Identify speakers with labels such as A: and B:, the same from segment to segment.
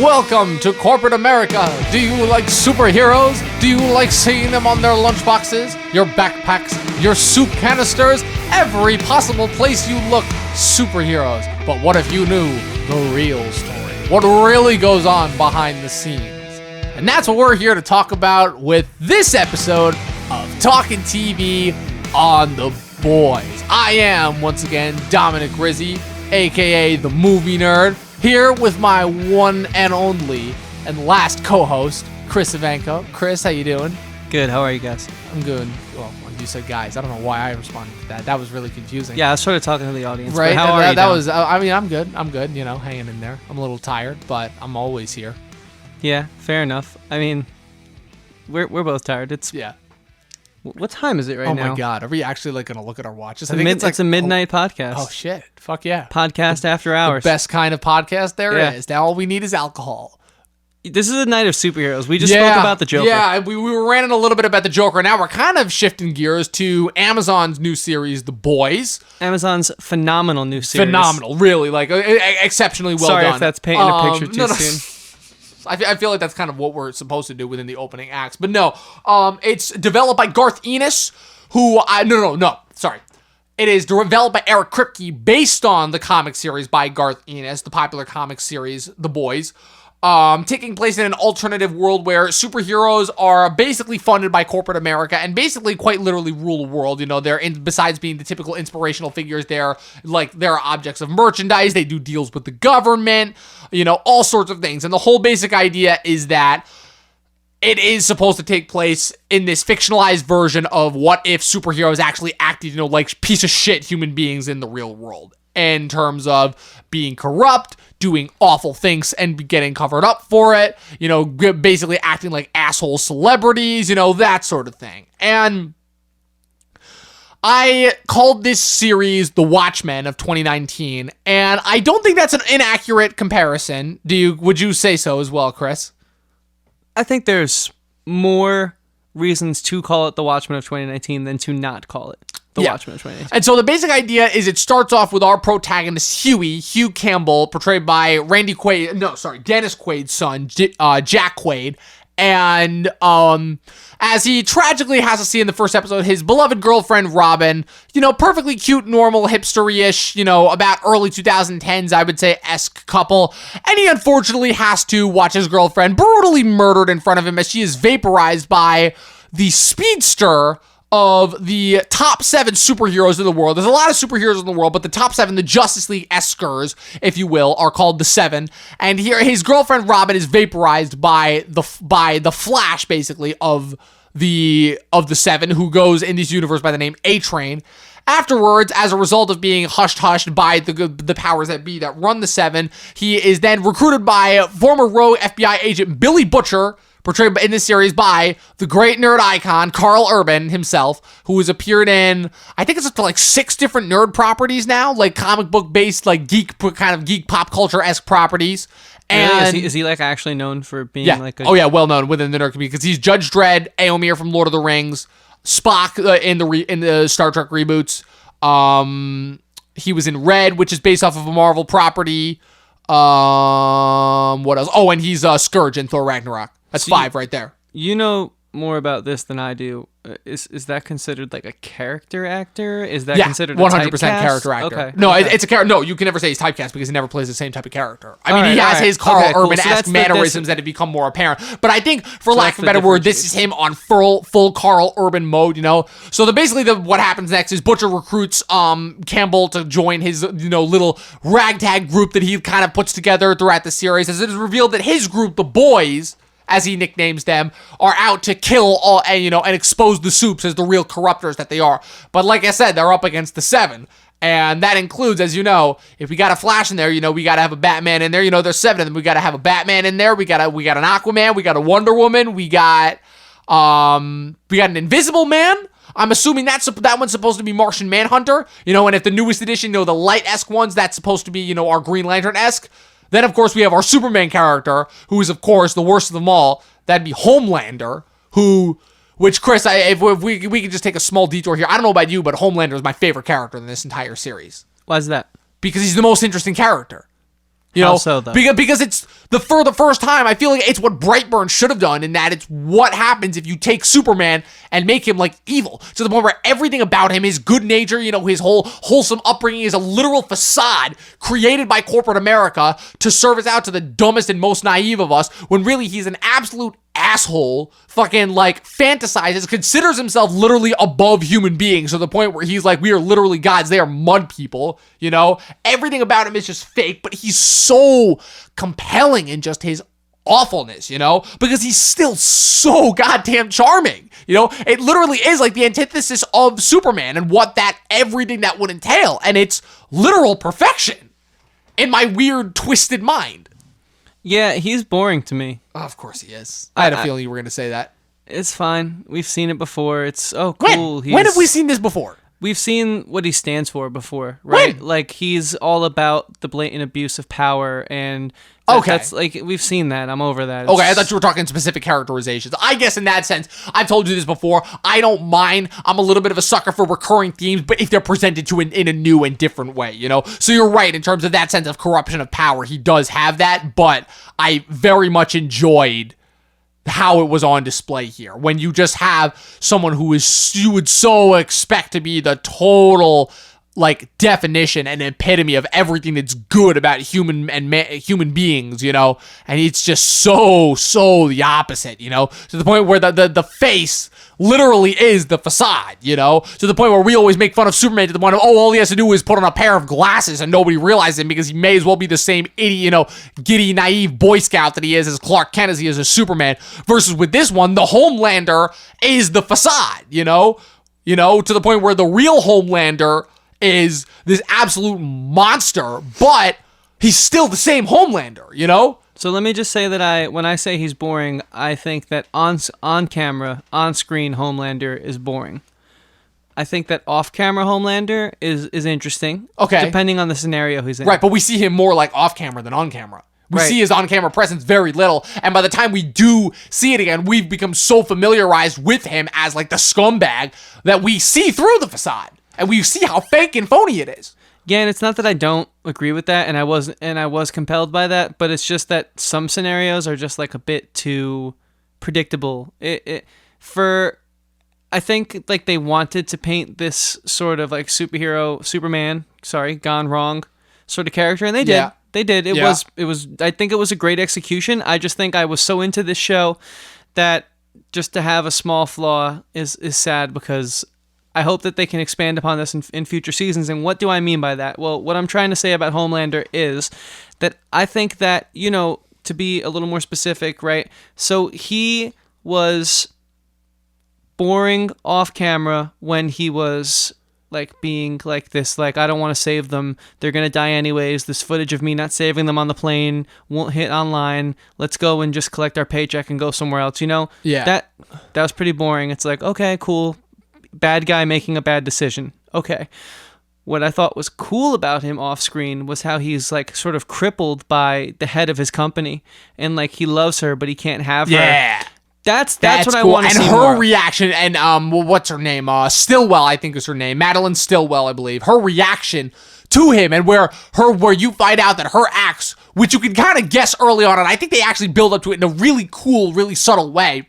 A: Welcome to corporate America. Do you like superheroes? Do you like seeing them on their lunchboxes, your backpacks, your soup canisters? Every possible place you look, superheroes. But what if you knew the real story? What really goes on behind the scenes? And that's what we're here to talk about with this episode of Talkin TV on The Boys. I am, once again, Dominic Rizzi, aka the Movie Nerd, here with my one and only and last co-host, Christian Evanko. Chris, how you doing?
B: Good. How are you guys?
A: I'm good. Well, you said guys. I don't know why I responded to that. That was really confusing.
B: Yeah, I was sort of talking to the audience.
A: Right.
B: How are you?
A: That was. I mean, I'm good. I'm good. You know, hanging in there. I'm a little tired, but I'm always here.
B: Yeah, fair enough. I mean, we're both tired.
A: Yeah.
B: What time is it right now?
A: Oh my God, are we actually like gonna look at our watches?
B: It's a midnight podcast.
A: Oh shit! Fuck yeah!
B: Podcast after hours.
A: The best kind of podcast there is. Now all we need is alcohol.
B: This is a night of superheroes. We just spoke about the Joker.
A: Yeah, we were ranting a little bit about the Joker. Now we're kind of shifting gears to Amazon's new series, The Boys.
B: Amazon's phenomenal new series.
A: Phenomenal, really, like exceptionally well done.
B: Sorry if that's painting a picture too soon.
A: I feel like that's kind of what we're supposed to do within the opening acts. But no, it's developed by Garth Ennis, who sorry. It is developed by Eric Kripke, based on the comic series by Garth Ennis, the popular comic series, The Boys. Taking place in an alternative world where superheroes are basically funded by corporate America and basically quite literally rule the world. You know, besides being the typical inspirational figures, they're objects of merchandise. They do deals with the government, you know, all sorts of things. And the whole basic idea is that it is supposed to take place in this fictionalized version of what if superheroes actually acted, you know, like piece of shit human beings in the real world, in terms of being corrupt, doing awful things and getting covered up for it, you know, basically acting like asshole celebrities, you know, that sort of thing. And I called this series The Watchmen of 2019, and I don't think that's an inaccurate comparison. Would you say so as well, Chris?
B: I think there's more reasons to call it The Watchmen of 2019 than to not call it The Watchmen of 2019. And
A: so the basic idea is it starts off with our protagonist, Hugh Campbell, portrayed by Dennis Quaid's son, Jack Quaid. And as he tragically has to see in the first episode his beloved girlfriend, Robin, you know, perfectly cute, normal, hipster-ish, you know, about early 2010s, I would say, esque couple. And he unfortunately has to watch his girlfriend brutally murdered in front of him as she is vaporized by the speedster of the top 7 superheroes in the world. There's a lot of superheroes in the world, but the top 7, the Justice League-eskers, if you will, are called the 7. And here, his girlfriend Robin is vaporized by the Flash, basically, of the 7, who goes in this universe by the name A-Train. Afterwards, as a result of being hushed by the powers that be that run the 7, he is then recruited by former rogue FBI agent Billy Butcher, portrayed in this series by the great nerd icon, Karl Urban himself, who has appeared in, I think it's up to like 6 different nerd properties now, like comic book based, like geek pop culture-esque properties. And
B: really? Is he like actually known for being like a...
A: Oh yeah, well known within the nerd community, because he's Judge Dredd, Éomer from Lord of the Rings, Spock in the Star Trek reboots. He was in Red, which is based off of a Marvel property. What else? Oh, and he's Scourge in Thor Ragnarok. That's 5 right there.
B: You know more about this than I do. Is that considered like a character actor? Is that considered 100%
A: character actor?
B: Okay.
A: No,
B: okay.
A: It's a character. No, you can never say he's typecast because he never plays the same type of character. I mean, he has his Karl Urban-esque mannerisms that have become more apparent. But I think, for lack of a better word, this is him on full Karl Urban mode, you know? So what happens next is Butcher recruits Campbell to join his, you know, little ragtag group that he kind of puts together throughout the series, as it is revealed that his group, the Boys, as he nicknames them, are out to kill all and expose the Supes as the real corruptors that they are. But like I said, they're up against the 7. And that includes, as you know, if we got a Flash in there, you know, we got to have a Batman in there. You know, there's 7 of them. We got to have a Batman in there. We got an Aquaman. We got a Wonder Woman. We got an Invisible Man. I'm assuming that one's supposed to be Martian Manhunter. You know, and if the newest edition, you know, the light-esque ones, that's supposed to be, you know, our Green Lantern-esque. Then, of course, we have our Superman character, who is, of course, the worst of them all. That'd be Homelander, which, Chris, if we could just take a small detour here. I don't know about you, but Homelander is my favorite character in this entire series.
B: Why is that?
A: Because he's the most interesting character. You
B: How
A: know,
B: so, though?
A: because it's for the first time, I feel like it's what Brightburn should have done, in that it's what happens if you take Superman and make him like evil, to the point where everything about him, his good nature, you know, his whole wholesome upbringing, is a literal facade created by corporate America to service out to the dumbest and most naive of us, when really he's an absolute asshole, fucking like fantasizes, considers himself literally above human beings, to the point where he's like, we are literally gods, they are mud people, you know? Everything about him is just fake, but he's so compelling in just his awfulness, you know? Because he's still so goddamn charming, you know? It literally is like the antithesis of Superman and what that, everything that would entail, and it's literal perfection in my weird, twisted mind.
B: Yeah, he's boring to me.
A: Oh, of course he is. I had a feeling you were going to say that.
B: It's fine. We've seen it before. It's, cool.
A: When have we seen this before?
B: We've seen what he stands for before, right?
A: When?
B: Like, he's all about the blatant abuse of power, and that's like, we've seen that. I'm over that.
A: Okay, I thought you were talking specific characterizations. I guess in that sense, I've told you this before, I don't mind. I'm a little bit of a sucker for recurring themes, but if they're presented to in a new and different way, you know? So you're right, in terms of that sense of corruption of power, he does have that, but I very much enjoyed how it was on display here. When you just have someone who is, you would so expect to be the total, like, definition and epitome of everything that's good about human beings, you know, and it's just so the opposite, you know, to the point where the face literally is the facade, you know, to the point where we always make fun of Superman, to the point of, all he has to do is put on a pair of glasses and nobody realizes him, because he may as well be the same idiot, you know, giddy, naive Boy Scout that he is as Clark Kent as he is as Superman, versus with this one, the Homelander is the facade, you know, to the point where the real Homelander is this absolute monster, but he's still the same Homelander, you know?
B: So let me just say that when I say he's boring, I think that on camera, on screen Homelander is boring. I think that off camera Homelander is interesting.
A: Okay.
B: Depending on the scenario he's in.
A: Right, but we see him more like off camera than on camera. We see his on-camera presence very little, and by the time we do see it again, we've become so familiarized with him as like the scumbag that we see through the facade, and we see how fake and phony it is.
B: Yeah, and it's not that I don't agree with that, and I was compelled by that, but it's just that some scenarios are just like a bit too predictable. I think like they wanted to paint this sort of like Superman, gone wrong sort of character, and they did.
A: Yeah.
B: They did. It was. I think it was a great execution. I just think I was so into this show that just to have a small flaw is sad, because I hope that they can expand upon this in future seasons. And what do I mean by that? Well, what I'm trying to say about Homelander is that I think that, you know, to be a little more specific, right? So he was boring off camera when he was like being like this, like, I don't want to save them, they're gonna die anyways, this footage of me not saving them on the plane won't hit online, let's go and just collect our paycheck and go somewhere else, you know?
A: Yeah.
B: That was pretty boring. It's like, okay, cool, bad guy making a bad decision. Okay. What I thought was cool about him off screen was how he's like sort of crippled by the head of his company, and like he loves her but he can't have her.
A: Yeah.
B: That's what
A: cool.
B: I want to see
A: and
B: more.
A: her reaction, and what's her name? Stillwell, I think is her name. Madeline Stillwell, I believe. Her reaction to him, and where you find out that her acts, which you can kind of guess early on, and I think they actually build up to it in a really cool, really subtle way.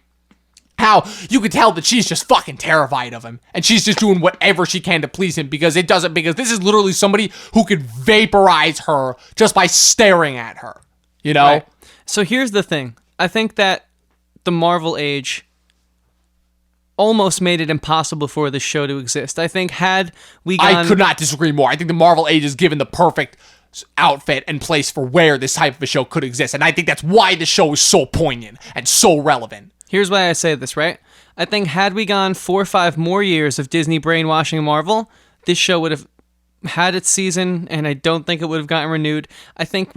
A: How you could tell that she's just fucking terrified of him, and she's just doing whatever she can to please him, because this is literally somebody who could vaporize her just by staring at her. You know?
B: Right. So here's the thing. I think that the Marvel age almost made it impossible for this show to exist. I think had we gone...
A: I could not disagree more. I think the Marvel age is given the perfect outfit and place for where this type of a show could exist, and I think that's why the show is so poignant and so relevant.
B: Here's why I say this, right? I think had we gone 4 or 5 more years of Disney brainwashing Marvel, this show would have had its season, and I don't think it would have gotten renewed. I think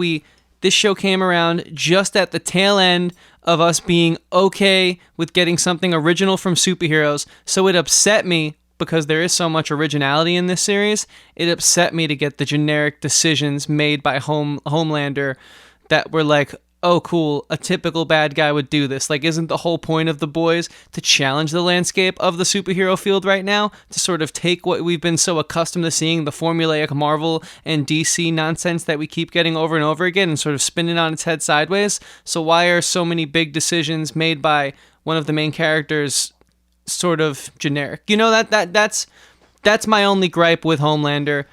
B: this show came around just at the tail end of us being okay with getting something original from superheroes, so it upset me, because there is so much originality in this series, it upset me to get the generic decisions made by Homelander that were like, oh, cool, a typical bad guy would do this. Like, isn't the whole point of The Boys to challenge the landscape of the superhero field right now? To sort of take what we've been so accustomed to seeing, the formulaic Marvel and DC nonsense that we keep getting over and over again, and sort of spin it on its head sideways? So why are so many big decisions made by one of the main characters sort of generic? You know, that's my only gripe with Homelander.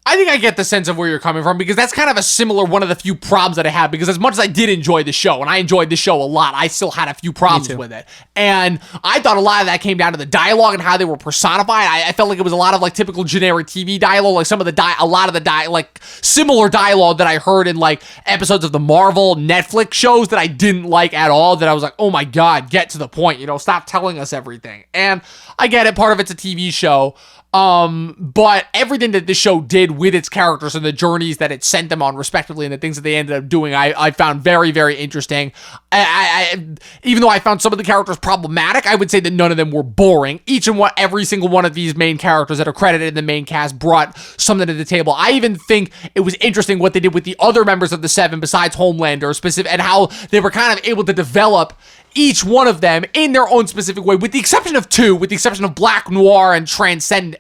A: I think I get the sense of where you're coming from, because that's kind of a similar one of the few problems that I have, because as much as I did enjoy the show, and I enjoyed the show a lot, I still had a few problems with it. And I thought a lot of that came down to the dialogue and how they were personified. I felt like it was a lot of like typical generic TV dialogue, like similar dialogue that I heard in like episodes of the Marvel Netflix shows that I didn't like at all, that I was like, oh my God, get to the point, stop telling us everything. And I get it, part of it's a TV show. But everything that this show did with its characters and the journeys that it sent them on respectively and the things that they ended up doing, I found very, very interesting. Even though I found some of the characters problematic, I would say that none of them were boring. Every single one of these main characters that are credited in the main cast brought something to the table. I even think it was interesting what they did with the other members of the Seven besides Homelander, and how they were kind of able to develop each one of them in their own specific way, with the exception of two, with the exception of Black Noir and Translucent.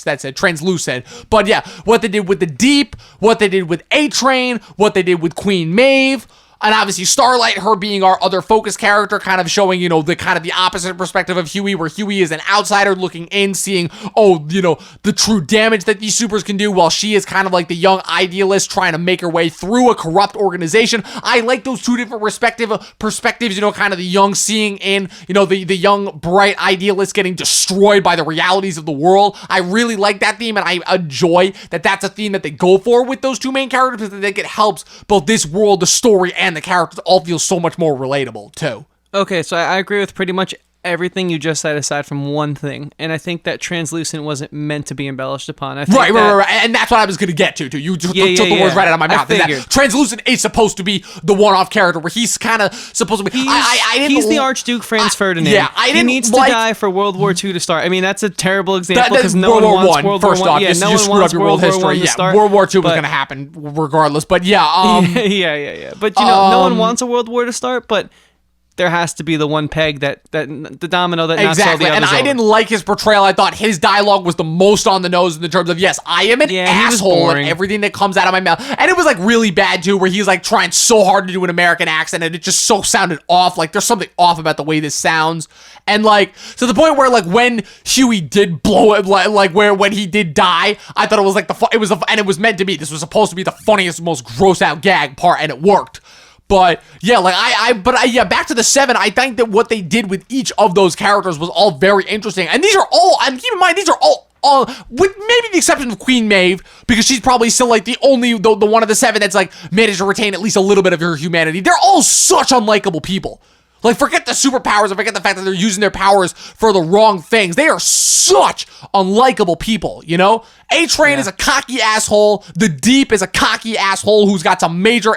A: That's it, Translucent. But yeah, what they did with the Deep, what they did with A-Train, what they did with Queen Maeve, and obviously Starlight, her being our other focus character, kind of showing, the opposite perspective of Huey, where Huey is an outsider looking in, seeing, the true damage that these supers can do, while she is kind of like the young idealist trying to make her way through a corrupt organization. I like those two different perspectives, kind of the young seeing in, the young, bright idealist getting destroyed by the realities of the world. I really like that theme, and I enjoy that that's a theme that they go for with those two main characters, because I think it helps both this world, the story, and the characters all feel so much more relatable too.
B: Okay, so I agree with pretty much everything you just said aside from one thing, and I think that Translucent wasn't meant to be embellished upon.
A: Right, and that's what I was going to get to. You took the words right out of my mouth. That Translucent is supposed to be the one-off character where he's kind of supposed to be.
B: He's the Archduke Franz Ferdinand.
A: Yeah,
B: he needs to die for World War II to start. I mean, that's a terrible example because no one wants World War I. Yeah, no one wants World War I to start.
A: World War II was going to happen regardless, but yeah.
B: Yeah. But no one wants a World War to start, but there has to be the one peg that the domino that knocks all the others
A: and I didn't like his portrayal. I thought his dialogue was the most on the nose in the terms of, yes, I am an asshole and everything that comes out of my mouth. And it was like really bad too, where he's like trying so hard to do an American accent and it just so sounded off. Like there's something off about the way this sounds. And like, to the point where like when Huey did blow it, when he did die, I thought it was like and it was meant to be. This was supposed to be the funniest, most gross out gag part, and it worked. But yeah, back to the Seven. I think that what they did with each of those characters was all very interesting. And these are all, and keep in mind, these are all with maybe the exception of Queen Maeve, because she's probably still like the one of the Seven that's like managed to retain at least a little bit of her humanity. They're all such unlikable people. Like, forget the superpowers and forget the fact that they're using their powers for the wrong things. They are such unlikable people, A-Train is a cocky asshole. The Deep is a cocky asshole who's got a major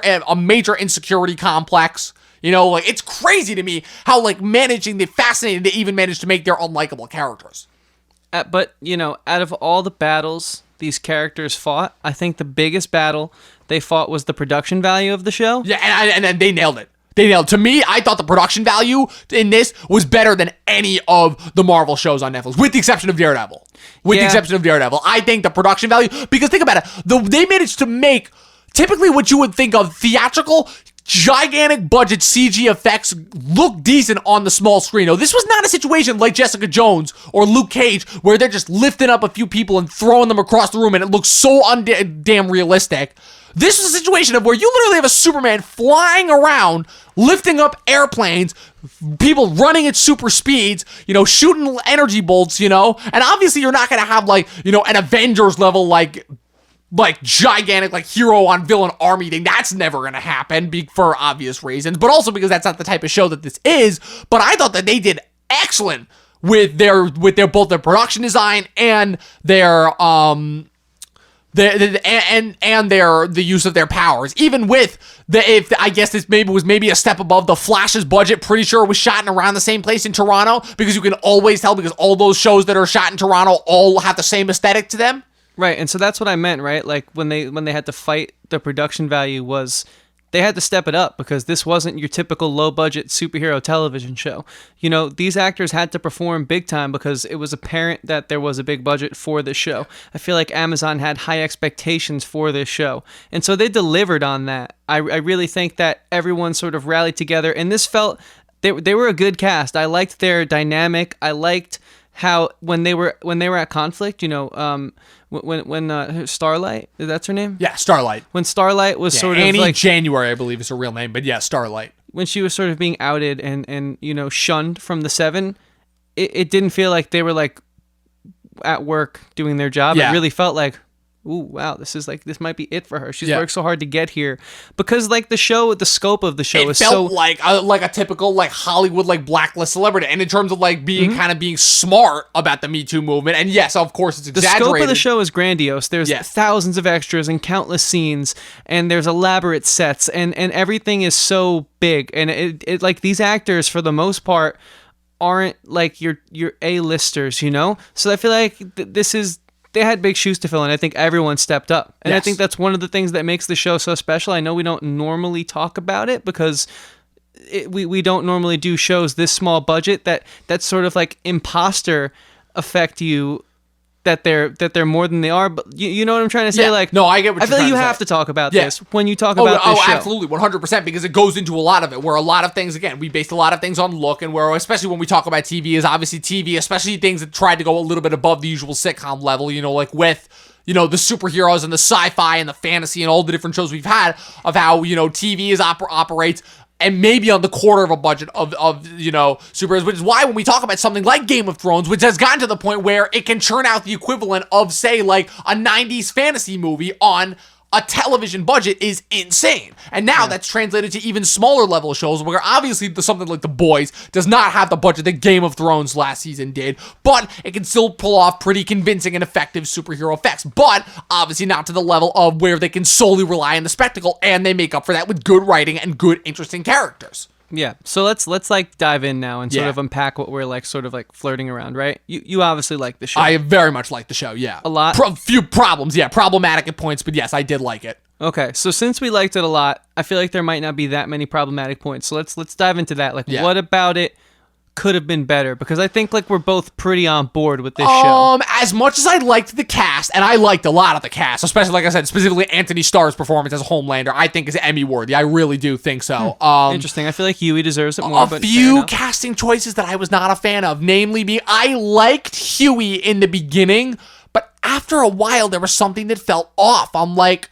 A: insecurity complex. It's crazy to me how, they're fascinating to even manage to make their unlikable characters.
B: But, out of all the battles these characters fought, I think the biggest battle they fought was the production value of the show.
A: Yeah, and they nailed it. To me, I thought the production value in this was better than any of the Marvel shows on Netflix, with the exception of Daredevil. I think the production value, because think about it, they managed to make typically what you would think of theatrical, gigantic budget CG effects look decent on the small screen. Now, this was not a situation like Jessica Jones or Luke Cage, where they're just lifting up a few people and throwing them across the room, and it looks so damn realistic. This is a situation of where you literally have a Superman flying around, lifting up airplanes, people running at super speeds, shooting energy bolts, and obviously you're not going to have an Avengers level, like gigantic, hero on villain army thing. That's never going to happen for obvious reasons, but also because that's not the type of show that this is. But I thought that they did excellent with both their production design and their, the use of their powers, even with I guess this was maybe a step above the Flash's budget. Pretty sure it was shot in around the same place in Toronto, because you can always tell, because all those shows that are shot in Toronto all have the same aesthetic to them.
B: Right, and so that's what I meant, right? Like when they had to fight, the production value was they had to step it up because this wasn't your typical low budget superhero television show. You know, these actors had to perform big time because it was apparent that there was a big budget for this show. I feel like Amazon had high expectations for this show. And so they delivered on that. I really think that everyone sort of rallied together, and this felt they were a good cast. I liked their dynamic. I liked how when they were at conflict, you know, when Starlight, that's her name?
A: Yeah, Starlight.
B: When Starlight was sort of
A: Annie
B: like
A: January, I believe is her real name, but yeah, Starlight.
B: When she was sort of being outed and you know, shunned from the Seven, it didn't feel like they were like at work doing their job.
A: Yeah.
B: It really felt like, ooh, wow, this might be it for her. She's worked so hard to get here because like the scope of the show is so.
A: It felt like a typical like Hollywood like blacklist celebrity, and in terms of like being kind of being smart about the Me Too movement, and yes, of course, it's exaggerated.
B: The scope of the show is grandiose. There's thousands of extras and countless scenes, and there's elaborate sets, and everything is so big, and it like these actors for the most part aren't like your A-listers, you know. So I feel like they had big shoes to fill, and I think everyone stepped up. And I think that's one of the things that makes the show so special. I know we don't normally talk about it because we don't normally do shows this small budget that sort of like imposter affect you that they're more than they are. But you know what I'm trying to say?
A: Yeah.
B: Like,
A: no, I get what
B: I
A: you're
B: feel like
A: trying
B: you
A: to
B: have
A: say.
B: to talk about this when you talk about this show.
A: Absolutely, 100%, because it goes into a lot of it, where a lot of things, again, we based a lot of things on look, and where, especially when we talk about TV, is obviously TV, especially things that tried to go a little bit above the usual sitcom level, you know, like with, you know, the superheroes and the sci-fi and the fantasy and all the different shows we've had of how, you know, TV operates, and maybe on the quarter of a budget of you know, superheroes, which is why when we talk about something like Game of Thrones, which has gotten to the point where it can churn out the equivalent of, say, like a 90s fantasy movie on a television budget, is insane. And now that's translated to even smaller level shows where obviously something like The Boys does not have the budget that Game of Thrones last season did, but it can still pull off pretty convincing and effective superhero effects, but obviously not to the level of where they can solely rely on the spectacle, and they make up for that with good writing and good, interesting characters.
B: Yeah, so let's like dive in now and sort of unpack what we're like sort of like flirting around, right? You obviously like the show.
A: I very much like the show, yeah.
B: A lot?
A: Few problems, problematic at points, but yes, I did like it.
B: Okay, so since we liked it a lot, I feel like there might not be that many problematic points. So let's dive into that. Like, what about it could have been better? Because I think like we're both pretty on board with this show.
A: As much as I liked the cast, and I liked a lot of the cast, especially like I said, specifically Anthony Starr's performance as Homelander, I think is Emmy worthy. I really do think so.
B: Interesting. I feel like Huey deserves it more.
A: A few casting choices that I was not a fan of, namely I liked Huey in the beginning, but after a while there was something that felt off. I'm like,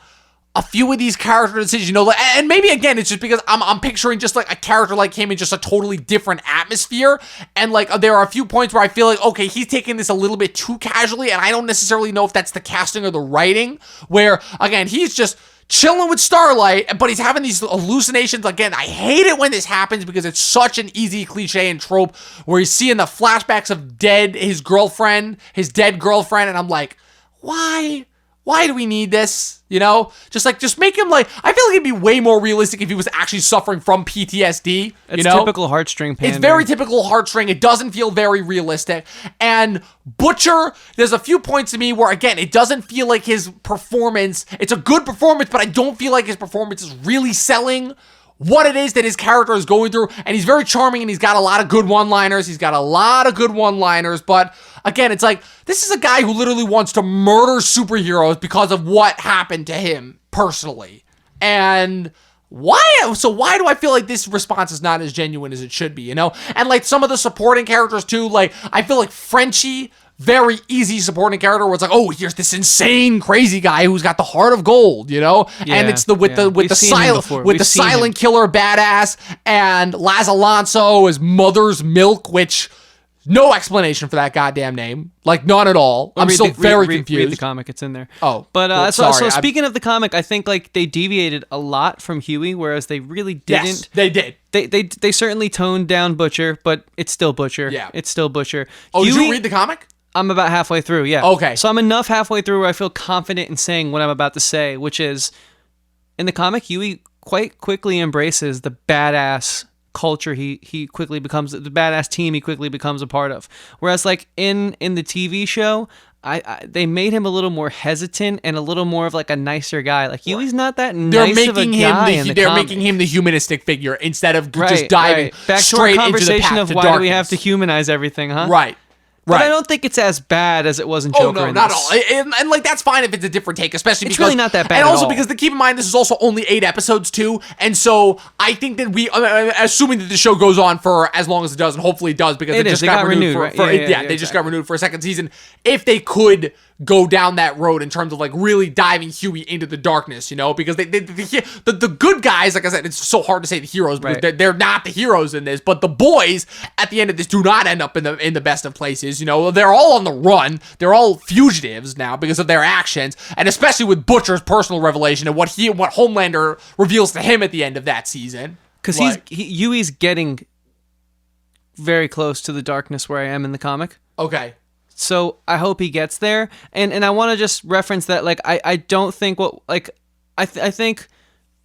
A: a few of these character decisions, you know, like, and maybe again it's just because I'm picturing just like a character like him in just a totally different atmosphere, and like there are a few points where I feel like, okay, he's taking this a little bit too casually, and I don't necessarily know if that's the casting or the writing, where again he's just chilling with Starlight, but he's having these hallucinations. Again, I hate it when this happens because it's such an easy cliche and trope where he's seeing the flashbacks of his dead girlfriend, and I'm like, why do we need this? You know, just make him like, I feel like it'd be way more realistic if he was actually suffering from PTSD.
B: It's typical heartstring pandering.
A: It's very typical heartstring. It doesn't feel very realistic. And Butcher, there's a few points to me where, again, it doesn't feel like his performance, it's a good performance, but I don't feel like his performance is really selling what it is that his character is going through. And he's very charming, and he's got a lot of good one-liners. But again, it's like, this is a guy who literally wants to murder superheroes because of what happened to him personally. And why do I feel like this response is not as genuine as it should be, you know? And like some of the supporting characters too, like I feel like Frenchie, very easy supporting character where it's like, oh, here's this insane crazy guy who's got the heart of gold, you know? And it's with the silent killer badass, and Laz Alonso is Mother's Milk, which no explanation for that goddamn name. Like, none at all. I'm still very confused.
B: Read the comic. It's in there.
A: Oh.
B: But
A: well,
B: so speaking of the comic, I think, like, they deviated a lot from Huey, whereas they really didn't.
A: Yes, they did.
B: They certainly toned down Butcher, but it's still Butcher.
A: Yeah.
B: It's still Butcher.
A: Oh,
B: Huey,
A: did you read the comic?
B: I'm about halfway through, yeah.
A: Okay.
B: So I'm enough halfway through where I feel confident in saying what I'm about to say, which is, in the comic, Huey quite quickly embraces the badass culture he quickly becomes, the badass team he quickly becomes a part of. Whereas like in the TV show, they made him a little more hesitant and a little more of like a nicer guy. Like Huey's not that nice of a guy in the
A: They're
B: comic.
A: making him the humanistic figure instead of just diving
B: back
A: straight
B: to our
A: into the
B: conversation
A: path
B: of
A: to
B: why
A: darkness.
B: do we have to humanize everything, huh?
A: Right.
B: But I don't think it's as bad as it was in Joker.
A: Oh, no, not at all. And like, that's fine if it's a different take, especially
B: It's
A: because...
B: really not that bad
A: And
B: at
A: also
B: all.
A: because, keep in mind, this is also only 8 episodes, too. And so, I think that assuming that the show goes on for as long as it does, and hopefully it does, because it just got renewed
B: right?
A: They just got renewed for a second season. If they could go down that road in terms of, like, really diving Huey into the darkness, you know? Because the good guys, like I said, it's so hard to say the heroes, because they're not the heroes in this, but the boys, at the end of this, do not end up in the best of places, you know? They're all on the run. They're all fugitives now because of their actions, and especially with Butcher's personal revelation and what Homelander reveals to him at the end of that season.
B: Because Huey's getting very close to the darkness where I am in the comic.
A: Okay.
B: So I hope he gets there, and I want to just reference that. Like I don't think I think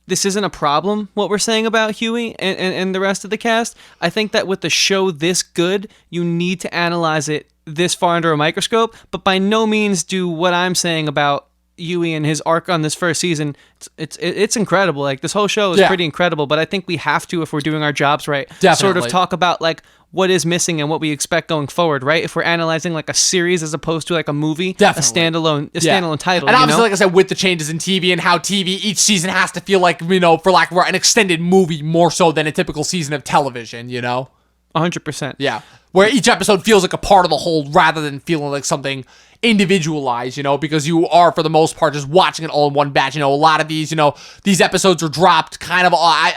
B: this isn't a problem, what we're saying about Huey and the rest of the cast. I think that with the show this good, you need to analyze it this far under a microscope, but by no means do what I'm saying about Huey and his arc on this first season. It's incredible. Like, this whole show is pretty incredible, but I think we have to, if we're doing our jobs right, sort of talk about like what is missing and what we expect going forward, right? If we're analyzing like a series as opposed to like a movie, a standalone title.
A: And obviously, like I said, with the changes in TV and how TV each season has to feel like, you know, for lack of an extended movie more so than a typical season of television, you know?
B: 100%.
A: Yeah. Where each episode feels like a part of the whole rather than feeling like something individualized, you know, because you are, for the most part, just watching it all in one batch. You know, a lot of these, you know, these episodes are dropped kind of, I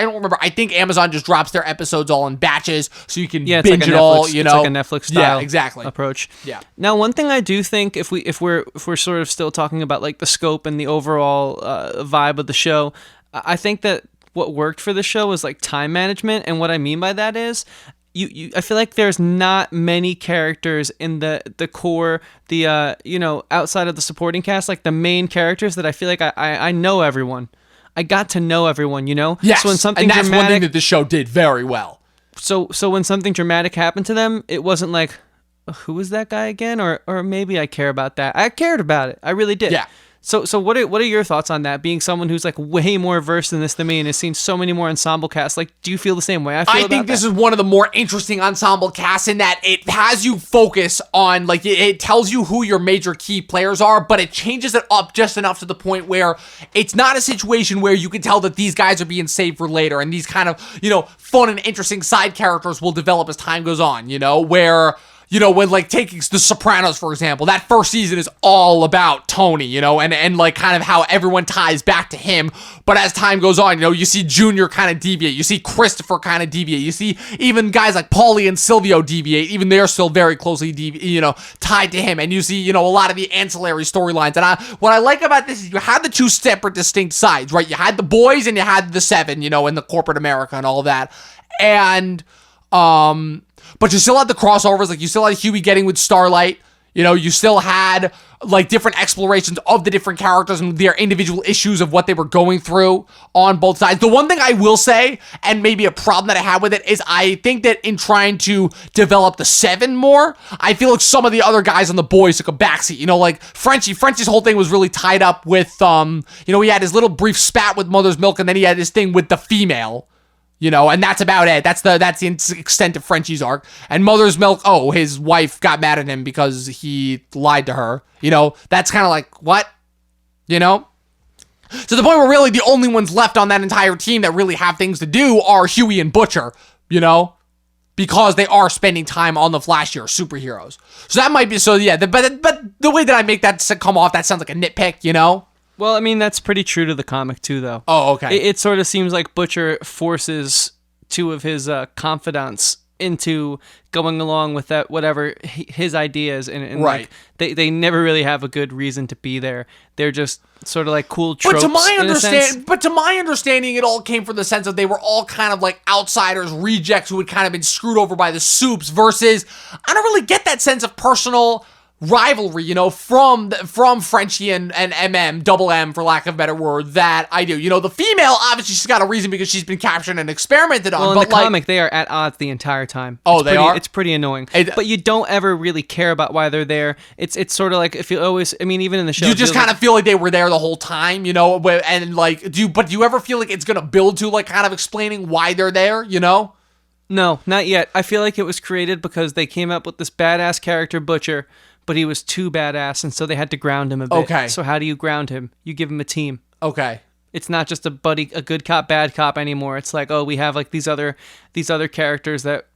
A: don't remember. I think Amazon just drops their episodes all in batches so you can binge
B: like
A: it all, you know.
B: It's like a Netflix style approach.
A: Yeah.
B: Now, one thing I do think, if we're sort of still talking about like the scope and the overall vibe of the show, I think that what worked for the show was like time management. And what I mean by that is, I feel like there's not many characters in the core, outside of the supporting cast, like the main characters that I feel like I know everyone. I got to know everyone, you know?
A: Yes,
B: so when something
A: and that's
B: dramatic,
A: one thing that the show did very well.
B: So when something dramatic happened to them, it wasn't like, who was that guy again? Or maybe I care about that. I cared about it. I really did.
A: Yeah.
B: So what are your thoughts on that? Being someone who's like way more versed in this than me and has seen so many more ensemble casts, like, do you feel the same way?
A: I think this is one of the more interesting ensemble casts in that it has you focus on, like, it tells you who your major key players are, but it changes it up just enough to the point where it's not a situation where you can tell that these guys are being saved for later, and these kind of, you know, fun and interesting side characters will develop as time goes on, you know, where... You know, when, like, taking The Sopranos, for example, that first season is all about Tony, you know, and like, kind of how everyone ties back to him. But as time goes on, you know, you see Junior kind of deviate. You see Christopher kind of deviate. You see even guys like Paulie and Silvio deviate. Even they're still very closely, tied to him. And you see, you know, a lot of the ancillary storylines. And what I like about this is you had the two separate, distinct sides, right? You had the boys and you had the seven, you know, in the corporate America and all that. And, but you still had the crossovers, like you still had Huey getting with Starlight, you know, you still had like different explorations of the different characters and their individual issues of what they were going through on both sides. The one thing I will say, and maybe a problem that I have with it, is I think that in trying to develop the seven more, I feel like some of the other guys on the boys took a backseat, you know, like Frenchie's whole thing was really tied up with, you know, he had his little brief spat with Mother's Milk, and then he had his thing with the female. You know, and that's about it. That's the extent of Frenchie's arc. And Mother's Milk, his wife got mad at him because he lied to her. You know, that's kind of like, what? You know? To the point where really the only ones left on that entire team that really have things to do are Huey and Butcher, you know? Because they are spending time on the flashier superheroes. So that might be, but the way that I make that come off, that sounds like a nitpick, you know?
B: Well, I mean, that's pretty true to the comic, too, though.
A: Oh, okay.
B: It sort of seems like Butcher forces two of his confidants into going along with that, whatever his ideas, and
A: right.
B: Like, they never really have a good reason to be there. They're just sort of like cool tropes.
A: But to my understanding, it all came from the sense of they were all kind of like outsiders, rejects who had kind of been screwed over by the soups, versus I don't really get that sense of personal rivalry, from Frenchie and MM, double M for lack of a better word, that I do. The female, obviously she's got a reason because she's been captured and experimented on.
B: Well, in
A: but
B: the comic, they are at odds the entire time.
A: Oh, they are?
B: It's pretty annoying. But you don't ever really care about why they're there. It's sort of like, if you always, I mean, even in the show.
A: You just kind of feel like they were there the whole time, and like, do you ever feel like it's going to build to like kind of explaining why they're there, No,
B: not yet. I feel like it was created because they came up with this badass character, Butcher, but he was too badass, and so they had to ground him a bit.
A: Okay.
B: So how do you ground him? You give him a team.
A: Okay.
B: It's not just a good cop, bad cop anymore. It's like, oh, we have like these other characters that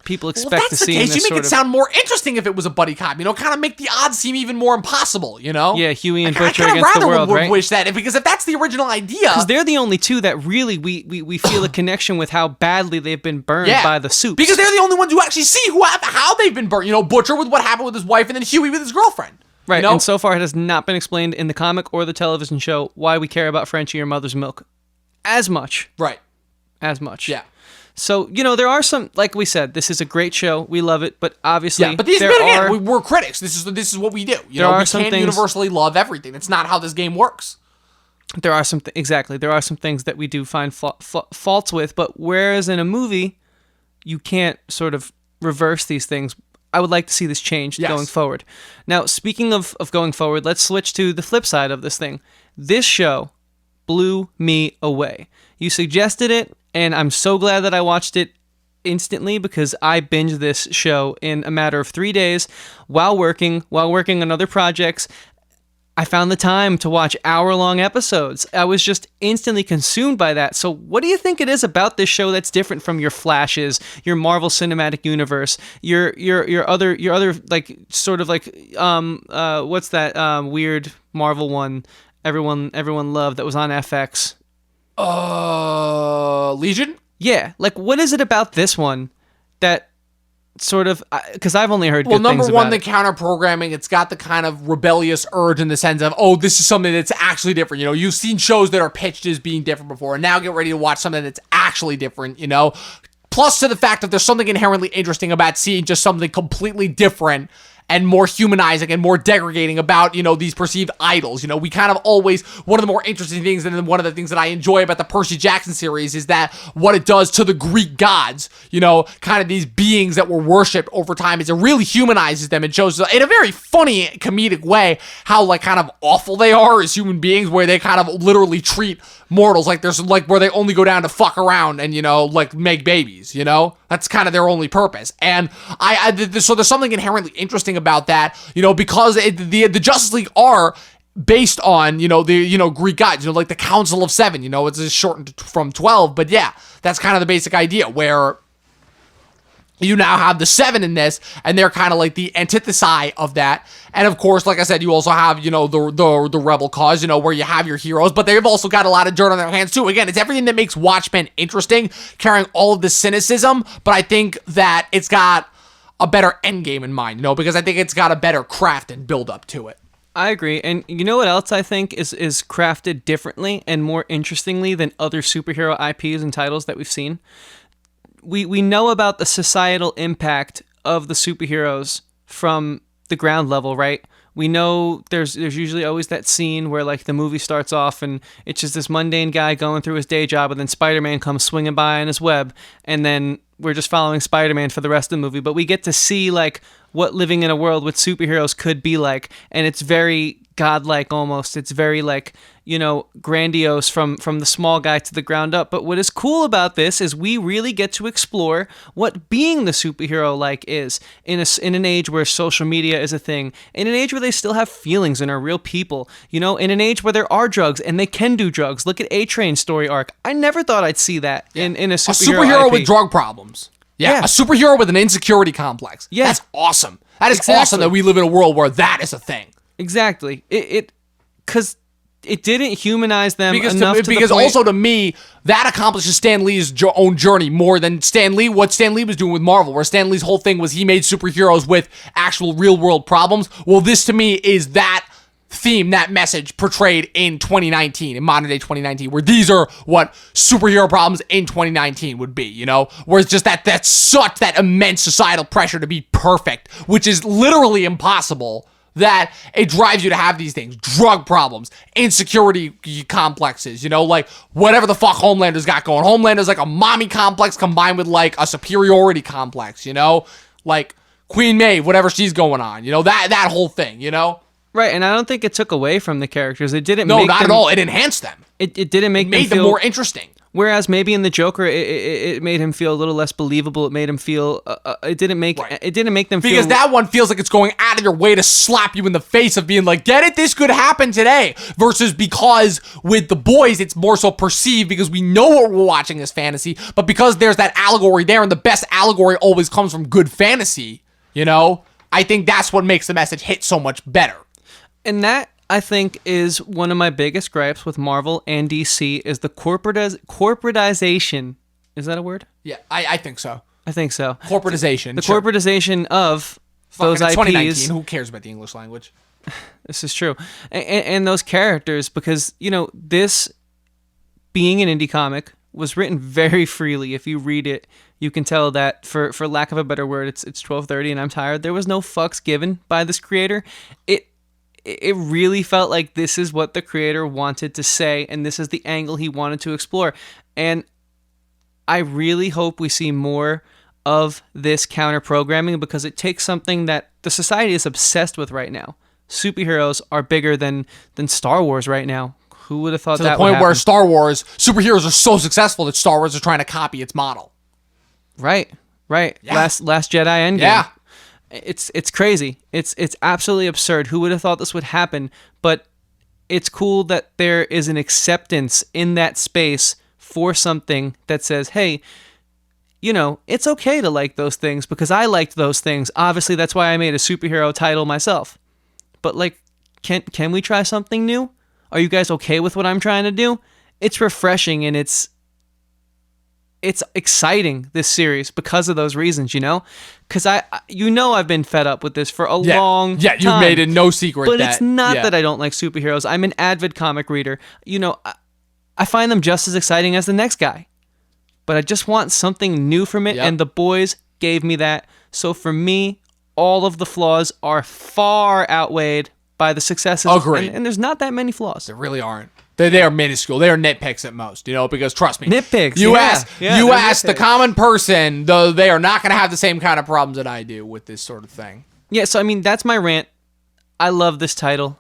B: people expect to see.
A: Well, if
B: in
A: that's the
B: this
A: case, you make it sound more interesting if it was a buddy cop. Kind of make the odds seem even more impossible.
B: Yeah, Huey and Butcher
A: I
B: against the world,
A: would
B: right?
A: wish that, because if that's the original idea,
B: because they're the only two that really we feel a connection with how badly they've been burned by the soups.
A: Because they're the only ones who actually see how they've been burned. Butcher with what happened with his wife, and then Huey with his girlfriend.
B: Right, and so far it has not been explained in the comic or the television show why we care about Frenchie or Mother's Milk as much.
A: Right.
B: As much.
A: Yeah.
B: So, there are some, like we said, this is a great show. We love it, but obviously
A: we're critics. This is what we do. We can't universally love everything. It's not how this game works.
B: There are some there are some things that we do find faults with, but whereas in a movie you can't sort of reverse these things, I would like to see this changed going forward. Now, speaking of going forward, let's switch to the flip side of this thing. This show blew me away. You suggested it, and I'm so glad that I watched it instantly, because I binged this show in a matter of 3 days while working on other projects. I found the time to watch hour-long episodes. I was just instantly consumed by that. So what do you think it is about this show that's different from your Flashes, your Marvel Cinematic Universe, your other like sort of like what's that weird Marvel one everyone loved that was on FX?
A: Legion?
B: Yeah, like what is it about this one that sort of, because I've only heard good things about it.
A: Well, number one, the counter-programming, it's got the kind of rebellious urge in the sense of, oh, this is something that's actually different. You've seen shows that are pitched as being different before, and now get ready to watch something that's actually different, Plus to the fact that there's something inherently interesting about seeing just something completely different and more humanizing and more degrading about, these perceived idols. We kind of always, one of the more interesting things, and one of the things that I enjoy about the Percy Jackson series is that what it does to the Greek gods, kind of these beings that were worshipped over time, is it really humanizes them and shows in a very funny, comedic way how, like, kind of awful they are as human beings, where they kind of literally treat mortals like there's, like, where they only go down to fuck around and, like, make babies, That's kind of their only purpose. And so there's something inherently interesting about that, because the Justice League are based on, the Greek gods, like the Council of Seven, it's shortened from 12, but yeah, that's kind of the basic idea, where you now have the Seven in this, and they're kind of like the antithesis of that. And of course, like I said, you also have, the rebel cause, where you have your heroes, but they've also got a lot of dirt on their hands too. Again, it's everything that makes Watchmen interesting, carrying all of the cynicism, but I think that it's got a better end game in mind, because I think it's got a better craft and build up to it.
B: I agree. And you know what else I think is crafted differently and more interestingly than other superhero IPs and titles that we've seen? We know about the societal impact of the superheroes from the ground level, right? We know there's usually always that scene where, like, the movie starts off and it's just this mundane guy going through his day job, and then Spider-Man comes swinging by on his web, and then we're just following Spider-Man for the rest of the movie. But we get to see, like, what living in a world with superheroes could be like, and it's very godlike almost. It's very, like, grandiose from the small guy to the ground up. But what is cool about this is we really get to explore what being the superhero like is in an age where social media is a thing, in an age where they still have feelings and are real people, in an age where there are drugs and they can do drugs. Look at A-Train's story arc. I never thought I'd see that in a superhero IP.
A: With drug problemes. Yeah, a superhero with an insecurity complex. Yeah. That's awesome. That is awesome that we live in a world where that is a thing.
B: Exactly. Because it didn't humanize them enough
A: because also to me, that accomplishes Stan Lee's own journey more than what Stan Lee was doing with Marvel, where Stan Lee's whole thing was he made superheroes with actual real world problems. Well, this to me is that theme, that message portrayed in 2019, in modern day 2019, where these are what superhero problems in 2019 would be, you know? Where it's just that's such that immense societal pressure to be perfect, which is literally impossible, that it drives you to have these things. Drug problems, insecurity complexes, you know, like whatever the fuck Homelander's got going. Homelander's like a mommy complex combined with like a superiority complex, you know? Like Queen Maeve, whatever she's going on, you know, that whole thing, you know?
B: Right, and I don't think it took away from the characters. It didn't.
A: No, not at all. It enhanced them.
B: It didn't make
A: made them more interesting.
B: Whereas maybe in the Joker, it made him feel a little less believable. It made him feel. It didn't make them feel,
A: because that one feels like it's going out of your way to slap you in the face of being like, get it, this could happen today. Versus because with The Boys, it's more so perceived because we know what we're watching as fantasy, but because there's that allegory there, and the best allegory always comes from good fantasy. You know, I think that's what makes the message hit so much better.
B: And that, I think, is one of my biggest gripes with Marvel and DC is the corporatization. Is that a word?
A: Yeah, I think so.
B: I think so.
A: Corporatization.
B: The corporatization of those IPs.
A: 2019. Who cares about the English language?
B: This is true. And those characters, because, you know, this being an indie comic was written very freely. If you read it, you can tell that, for lack of a better word, it's 12:30 and I'm tired. There was no fucks given by this creator. It really felt like this is what the creator wanted to say, and this is the angle he wanted to explore. And I really hope we see more of this counter-programming, because it takes something that the society is obsessed with right now. Superheroes are bigger than Star Wars right now. Who would have thought that would happen?
A: To the point where Star Wars, superheroes are so successful that Star Wars are trying to copy its model.
B: Right.
A: Yeah.
B: Last Jedi Endgame.
A: Yeah.
B: It's crazy. It's absolutely absurd. Who would have thought this would happen? But it's cool that there is an acceptance in that space for something that says, hey, you know, it's okay to like those things because I liked those things. Obviously, that's why I made a superhero title myself. But like, can we try something new? Are you guys okay with what I'm trying to do? It's refreshing, and it's exciting, this series, because of those reasons, you know? Because I've been fed up with this for a long time.
A: Yeah, you've made it no secret.
B: But it's not that I don't like superheroes. I'm an avid comic reader. You know, I find them just as exciting as the next guy. But I just want something new from it, and The Boys gave me that. So for me, all of the flaws are far outweighed by the successes.
A: Agreed.
B: And there's not that many flaws.
A: There really aren't. They are minuscule. They are nitpicks at most, you know, because trust me.
B: Nitpicks.
A: You ask the common person, though, they are not going to have the same kind of problems that I do with this sort of thing.
B: Yeah, so I mean, that's my rant. I love this title.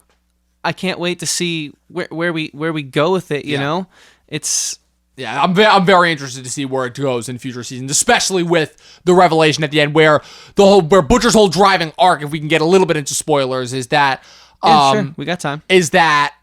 B: I can't wait to see where we go with it, you know?
A: Yeah, I'm very interested to see where it goes in future seasons, especially with the revelation at the end where Butcher's whole driving arc, if we can get a little bit into spoilers, is that
B: sure. We got time.
A: Is that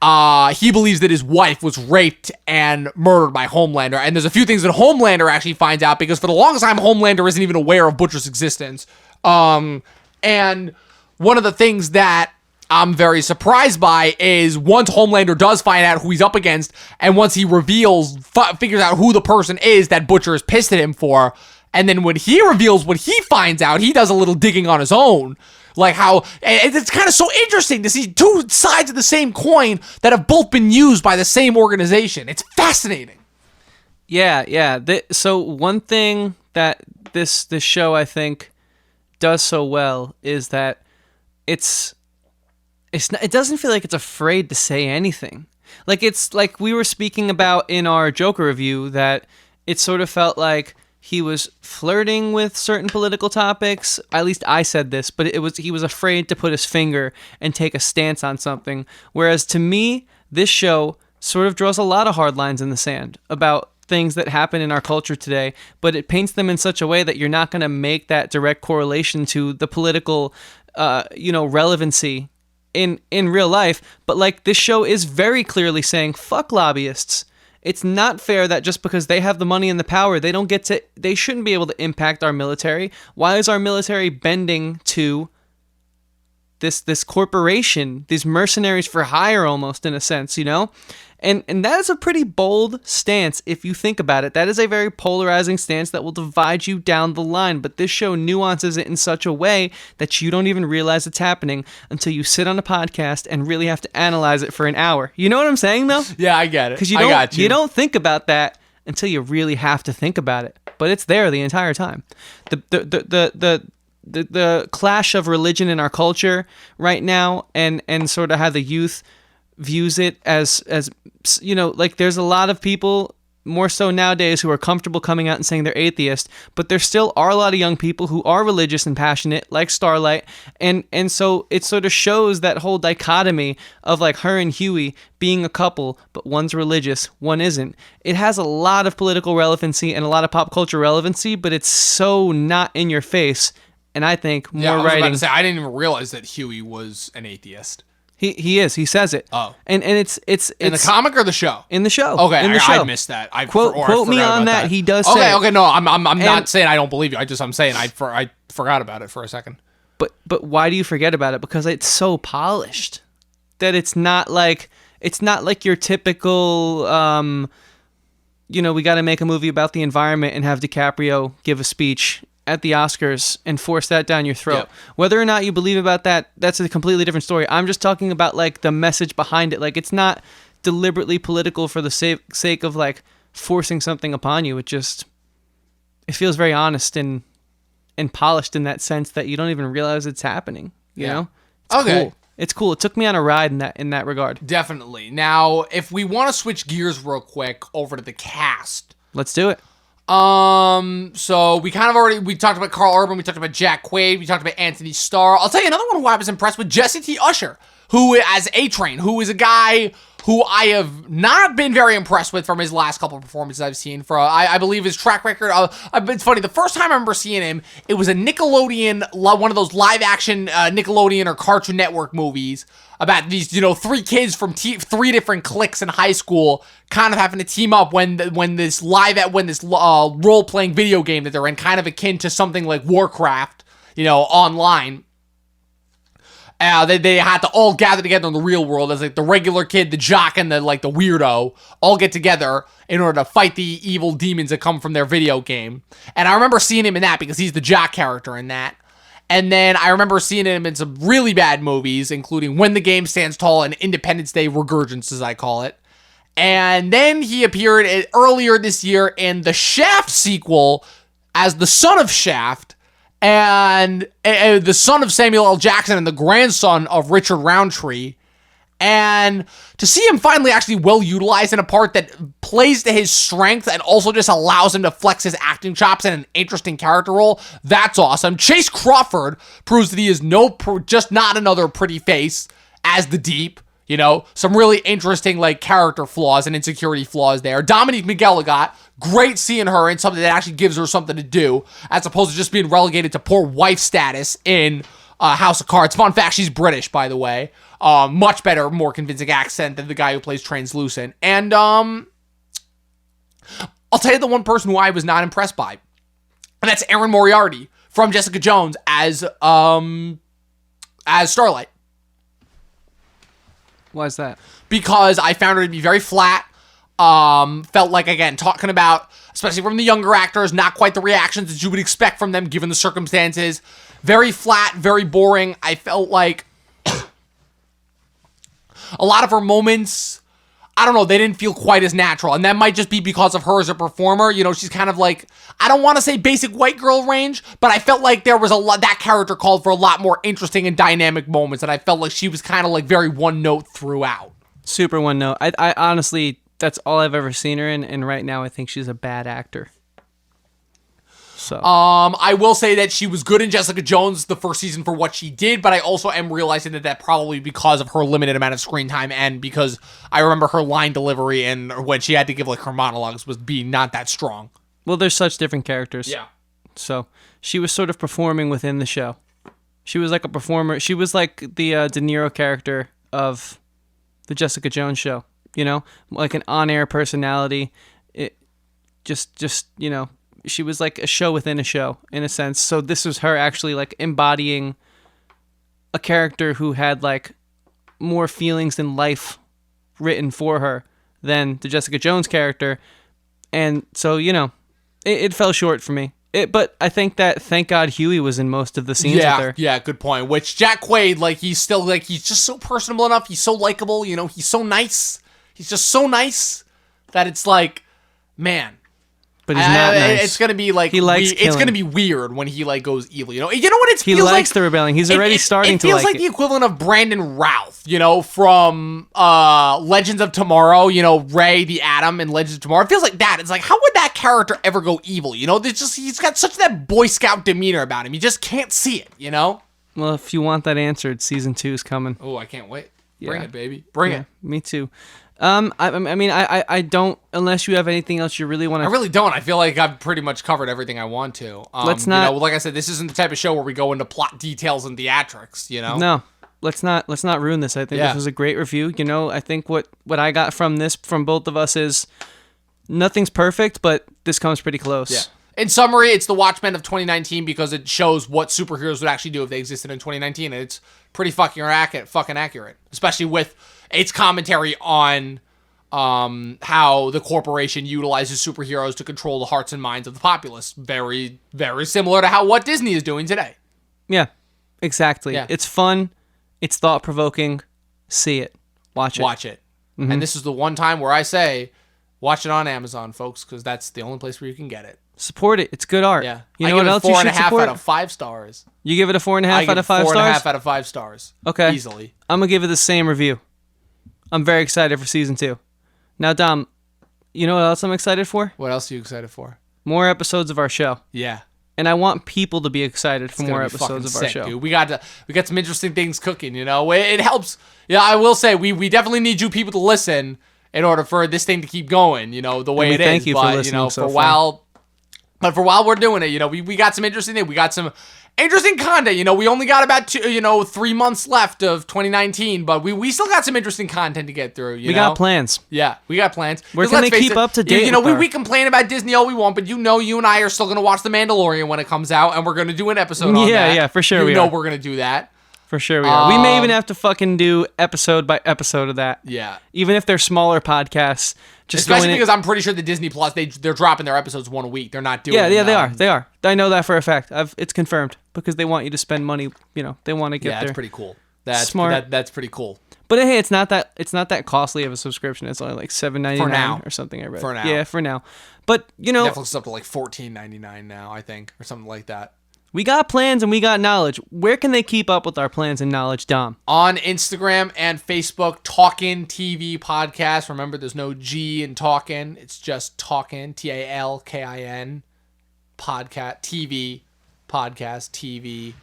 A: he believes that his wife was raped and murdered by Homelander. And there's a few things that Homelander actually finds out, because for the longest time, Homelander isn't even aware of Butcher's existence. And one of the things that I'm very surprised by is once Homelander does find out who he's up against, and once he figures out who the person is that Butcher is pissed at him for, and then when he reveals what he finds out, he does a little digging on his own. Like how, and it's kind of so interesting to see two sides of the same coin that have both been used by the same organization. It's fascinating.
B: Yeah. So one thing that this show, I think, does so well is that it doesn't feel like it's afraid to say anything. Like it's like we were speaking about in our Joker review, that it sort of felt like he was flirting with certain political topics. At least I said this, but he was afraid to put his finger and take a stance on something. Whereas to me, this show sort of draws a lot of hard lines in the sand about things that happen in our culture today, but it paints them in such a way that you're not going to make that direct correlation to the political, relevancy in real life. But like, this show is very clearly saying, fuck lobbyists. It's not fair that just because they have the money and the power, they shouldn't be able to impact our military. Why is our military bending to this corporation, these mercenaries for hire almost in a sense, you know? And that is a pretty bold stance if you think about it. That is a very polarizing stance that will divide you down the line. But this show nuances it in such a way that you don't even realize it's happening until you sit on a podcast and really have to analyze it for an hour. You know what I'm saying, though?
A: Yeah, I get it.
B: Because
A: I got you.
B: You don't think about that until you really have to think about it. But it's there the entire time. The clash of religion in our culture right now, and sort of how the youth views it as you know, like there's a lot of people more so nowadays who are comfortable coming out and saying they're atheist, but there still are a lot of young people who are religious and passionate, like Starlight, and so it sort of shows that whole dichotomy of like her and Huey being a couple, but one's religious, one isn't. It has a lot of political relevancy and a lot of pop culture relevancy, but it's so not in your face. And I think more
A: I was
B: writing.
A: about to say, I didn't even realize that Huey was an atheist.
B: He is. He says it.
A: Oh.
B: And it's
A: In the comic or the show?
B: In the show.
A: Okay,
B: in the show.
A: I missed that.
B: Quote me on that. He does say
A: Okay,
B: it.
A: okay, no, I'm not saying I don't believe you. I'm saying I forgot about it for a second.
B: But why do you forget about it? Because it's so polished that it's not like your typical you know, we got to make a movie about the environment and have DiCaprio give a speech at the Oscars and force that down your throat.
A: Yep.
B: Whether or not you believe about that, that's a completely different story. I'm just talking about like the message behind it. Like it's not deliberately political for the sake of like forcing something upon you. It feels very honest and polished in that sense that you don't even realize it's happening. You know? It's
A: okay.
B: Cool. It's cool. It took me on a ride in that regard.
A: Definitely. Now, if we want to switch gears real quick over to the cast.
B: Let's do it.
A: So we talked about Carl Urban, we talked about Jack Quaid, we talked about Anthony Starr. I'll tell you another one who I was impressed with, Jesse T. Usher, who as A-Train, who is a guy who I have not been very impressed with from his last couple of performances I've seen. I believe his track record. It's funny. The first time I remember seeing him, it was a Nickelodeon, one of those live-action Nickelodeon or Cartoon Network movies about these, three kids from three different cliques in high school, kind of having to team up when this role-playing video game that they're in, kind of akin to something like Warcraft, online. They had to all gather together in the real world as like the regular kid, the jock, and the weirdo all get together in order to fight the evil demons that come from their video game. And I remember seeing him in that because he's the jock character in that. And then I remember seeing him in some really bad movies, including When the Game Stands Tall and Independence Day Resurgence, as I call it. And then he appeared earlier this year in the Shaft sequel as the son of Shaft, and the son of Samuel L. Jackson and the grandson of Richard Roundtree. And to see him finally actually well utilized in a part that plays to his strength and also just allows him to flex his acting chops in an interesting character role, that's awesome. Chase Crawford proves that he is just not another pretty face as the Deep. Some really interesting character flaws and insecurity flaws there. Dominique McGilligot, great seeing her in something that actually gives her something to do, as opposed to just being relegated to poor wife status in House of Cards. Fun fact, she's British, by the way. Much better, more convincing accent than the guy who plays Translucent. And I'll tell you the one person who I was not impressed by, and that's Erin Moriarty from Jessica Jones as Starlight.
B: Why is that?
A: Because I found her to be very flat. Felt like, again, talking about, especially from the younger actors, not quite the reactions that you would expect from them given the circumstances. Very flat, very boring. I felt like a lot of her moments, I don't know, they didn't feel quite as natural. And that might just be because of her as a performer. She's kind of like, I don't want to say basic white girl range, but I felt like there was that character called for a lot more interesting and dynamic moments. And I felt like she was kind of very one note throughout.
B: Super one note. I honestly, that's all I've ever seen her in. And right now I think she's a bad actor. So
A: I will say that she was good in Jessica Jones the first season for what she did, but I also am realizing that probably because of her limited amount of screen time and because I remember her line delivery and when she had to give her monologues was being not that strong.
B: Well, there's such different characters.
A: Yeah. So
B: she was sort of performing within the show. She was like a performer. She was like the De Niro character of the Jessica Jones show, like an on-air personality. It just she was like a show within a show in a sense. So this was her actually embodying a character who had like more feelings than life written for her than the Jessica Jones character. And so, it fell short for me. But I think that thank God Huey was in most of the scenes with her.
A: Yeah, good point. Which Jack Quaid, like, he's still, like, he's just so personable enough. He's so likable, he's so nice. He's just so nice that it's like, man.
B: But he's not nice.
A: It's gonna be like it's gonna be weird when he like goes evil. You know what it
B: feels like? He likes the rebelling. He's already starting to like it.
A: It feels like the equivalent of Brandon Routh, from Legends of Tomorrow. Ray the Atom in Legends of Tomorrow. It feels like that. It's like, how would that character ever go evil? He's got such that Boy Scout demeanor about him. You just can't see it.
B: Well, if you want that answered, season 2 is coming.
A: Oh, I can't wait. Bring it, baby. Bring it.
B: Me too. I don't, unless you have anything else you really want to.
A: I really don't. I feel like I've pretty much covered everything I want to.
B: Let's not.
A: Like I said, this isn't the type of show where we go into plot details and theatrics.
B: No, let's not ruin this. I think this was a great review. I think what I got from both of us is nothing's perfect, but this comes pretty close.
A: Yeah. In summary, it's the Watchmen of 2019 because it shows what superheroes would actually do if they existed in 2019, and it's pretty fucking accurate, especially with its commentary on how the corporation utilizes superheroes to control the hearts and minds of the populace. Very, very similar to what Disney is doing today.
B: Yeah, exactly.
A: Yeah.
B: It's fun. It's thought-provoking. See it. Watch it.
A: Mm-hmm. And this is the one time where I say, watch it on Amazon, folks, because that's the only place where you can get it.
B: Support it. It's good art.
A: Yeah.
B: You know what else you should support?
A: 4.5 out of 5 stars.
B: You give it a 4.5 out of 5 stars?
A: 4.5 out of 5 stars.
B: Okay.
A: Easily.
B: I'm going to give it the same review. I'm very excited for season 2. Now, Dom, you know what else I'm excited for?
A: What else are you excited for?
B: More episodes of our show.
A: Yeah.
B: And I want people to be excited for more episodes of our show.
A: Dude. We got some interesting things cooking, It helps. Yeah, I will say we definitely need you people to listen in order for this thing to keep going, the way it is.
B: Thank you for listening so
A: far. But for while we're doing it, we got some interesting things. We got some interesting content. We only got about 3 months left of 2019, but we still got some interesting content to get through.
B: We got plans.
A: Yeah, we got plans.
B: Where can they keep up to date?
A: We complain about Disney all we want, but you and I are still gonna watch The Mandalorian when it comes out, and we're gonna do an episode on that.
B: Yeah, for sure.
A: We're gonna do that.
B: For sure we are. We may even have to fucking do episode by episode of that.
A: Yeah.
B: Even if they're smaller podcasts.
A: Especially because I'm pretty sure the Disney Plus, they're dropping their episodes one a week. They're not doing
B: they are. They are. I know that for a fact. It's confirmed because they want you to spend money. They want to get there.
A: That's pretty cool. That's
B: smart.
A: That's pretty cool.
B: But hey, it's not that costly of a subscription. It's only like $7.99 or something. I read.
A: For now.
B: Yeah, for now. But
A: Netflix is up to like $14.99 now, I think, or something like that.
B: We got plans and we got knowledge. Where can they keep up with our plans and knowledge, Dom?
A: On Instagram and Facebook, Talkin TV Podcast. Remember, there's no G in Talkin. It's just Talkin, Talkin, Podcast, TV, Podcast, TV,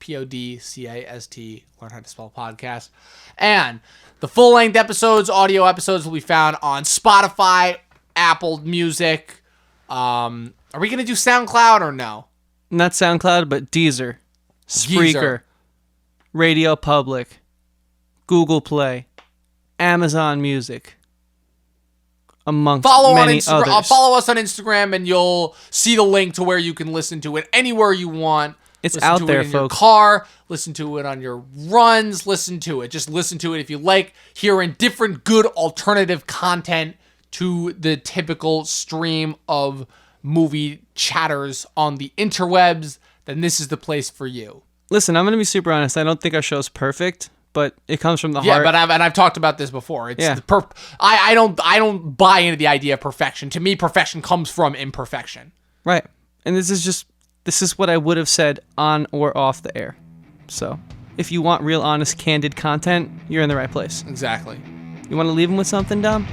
A: Podcast. Learn how to spell podcast. And the full-length episodes, audio episodes will be found on Spotify, Apple Music. Are we going to do SoundCloud or no?
B: Not SoundCloud, but Deezer, Spreaker, Radio Public, Google Play, Amazon Music, amongst many others.
A: Follow us on Instagram, and you'll see the link to where you can listen to it anywhere you want.
B: It's out there, folks. Listen to it in your
A: car. Listen to it on your runs. Listen to it. Just listen to it if you like hearing different good alternative content to the typical stream of movie chatters on the interwebs, then this is the place for you.
B: Listen, I'm going to be super honest. I don't think our show's perfect, but it comes from the heart.
A: Yeah, but I've talked about this before. It's I don't buy into the idea of perfection. To me, perfection comes from imperfection.
B: Right. And this is what I would have said on or off the air. So, if you want real, honest, candid content, you're in the right place.
A: Exactly.
B: You want to leave them with something, Dom?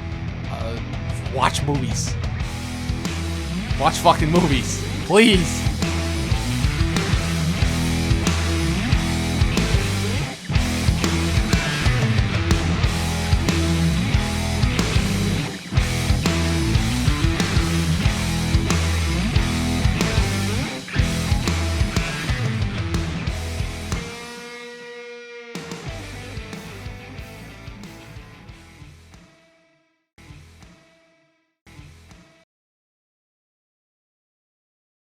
A: Watch movies. Watch fucking movies. Please.